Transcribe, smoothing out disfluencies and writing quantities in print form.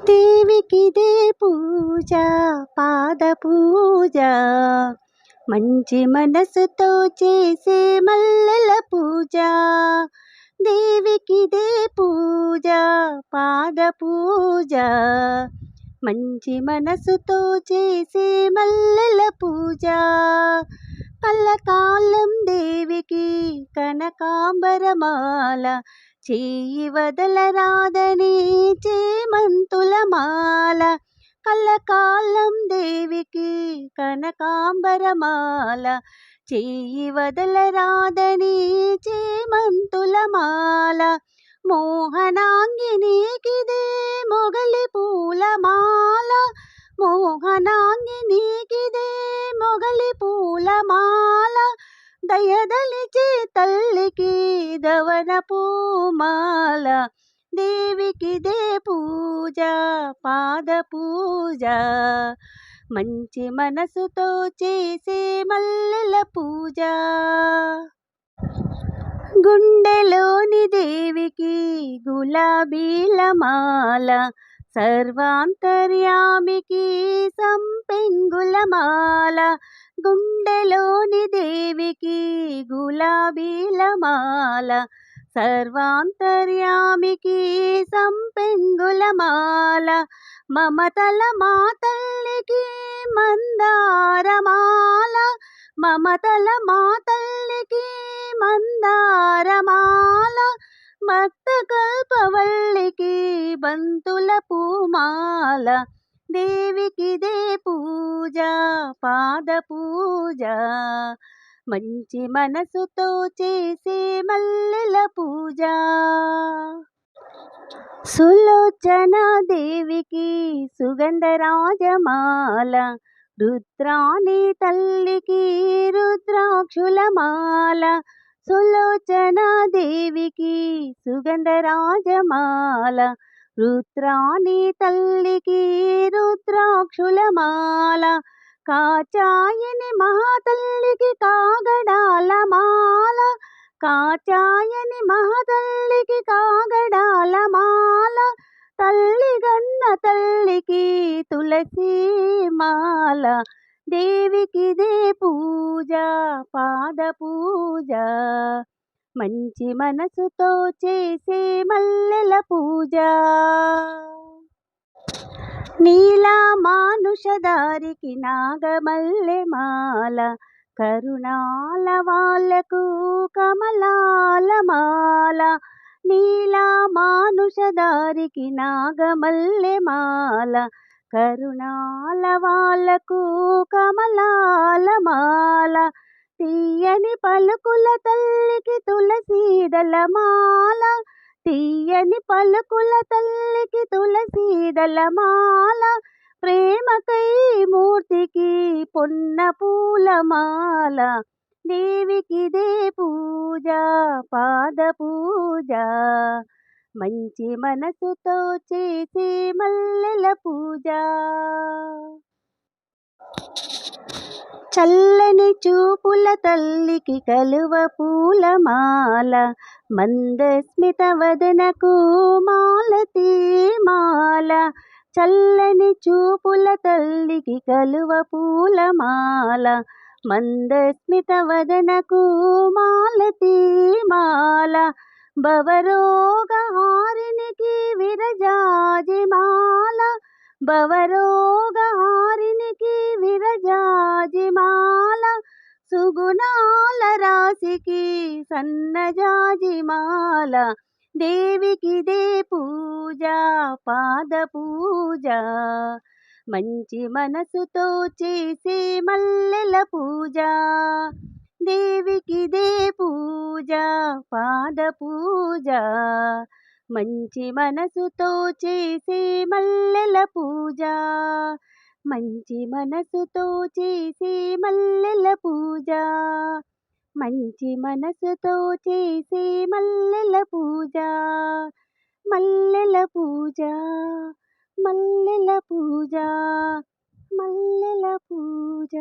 దేవికిదే పూజ పాద పూజ, మంచి మనసుతో చేసే మల్లెల పూజ. దేవికిదే పూజ పాద పూజ, మంచి మనసుతో చేసే మల్లెల పూజ. కలకాలం దేవికి కనకాంబరమాల, చేయి వదలరాదని చేమంతుల మాల. కలకాలం దేవికి కనకాంబరమాల, చేయి వదలరాదని చేమంతుల మాల. మోహనాంగినీకిదే మొగలి పూలమాల, మోహనాంగినీకిదే మొగలి పూలమాల. దయదలిచే తల్లికి దవన పూమాల, దేవికిదే పూజ పాద పూజ, మంచి మనసుతో చేసే మల్లెల పూజ. గుండెలోని దేవికి గులాబీల మాల, సర్వాంతర్యామికి సంపెంగుల మాల. గుండెలోని దేవికి గులాబీల మాల, సర్వాంతర్యామికి సంపెంగుల మాల. మమతల మా తల్లికి మందారమాల, మమతల మా తల్లికి మందారమాల. భక్త కల్పవల్లికి బంతుల పూమాల, దేవికిదే పూజ పాద పూజ, మంచి మనసుతో చేసే మల్లెల పూజ. సులోచన దేవికి సుగంధరాజమాల, రుద్రాణి తల్లికి రుద్రాక్షుల మాల. సులోచన దేవికి సుగంధరాజమాల, రుద్రాణి తల్లికి రుద్రాక్షుల మాల. కాచాయని మహాతల్లికి కాగడాల మాల, కాచాయని మహాతల్లికి కాగడాల మాల. తల్లి గన్న తల్లికి తులసి మాల, దేవికిదే పూజ పాద పూజ, మంచి మనసుతో చేసే మల్లెల పూజ. నీలా మానుషదారికి నాగమల్లె మాల, కరుణాల వాళ్ళకు కమలాల మాల. నీలా మానుషదారికి నాగమల్లె మాల, కరుణాల వాళ్ళకు కమలాల మాల. తీయని పలుకుల తల్లికి తులసీదల మాల, తీయని పలుకుల తల్లికి తులసీదల మాల. ప్రేమకై మూర్తికి పొన్న పూల మాల, దేవికిదే పూజ పాద పూజ, మంచి మనసుతో చేసే మల్లెల పూజ. చల్లని చూపుల తల్లికి కలువ పూల మాల, మందస్మిత వదనకు మాలతీ మాల. చల్లని చూపుల తల్లికి కలువ పూల మాల, మందస్మిత వదనకు మాలతీ మాల. భవరోగ హారినికి విరజాజి మాల, భవరోగ హారినికి విరజాజి మాల. సుగుణాల రాశికి సన్నజాజి మాల, దేవికిదే పూజ పాద పూజ, మంచి మనసుతో చేసే మల్లెల పూజ. దేవికిదే పూజ పాద పూజ, మంచి మనసుతో చేసే మల్లెల పూజ, మంచి మనసుతో చేసే మల్లెల పూజ, మంచి మనసుతో చేసే మల్లెల పూజ. మల్లెల పూజ, మల్లెల పూజ, మల్లెల పూజ.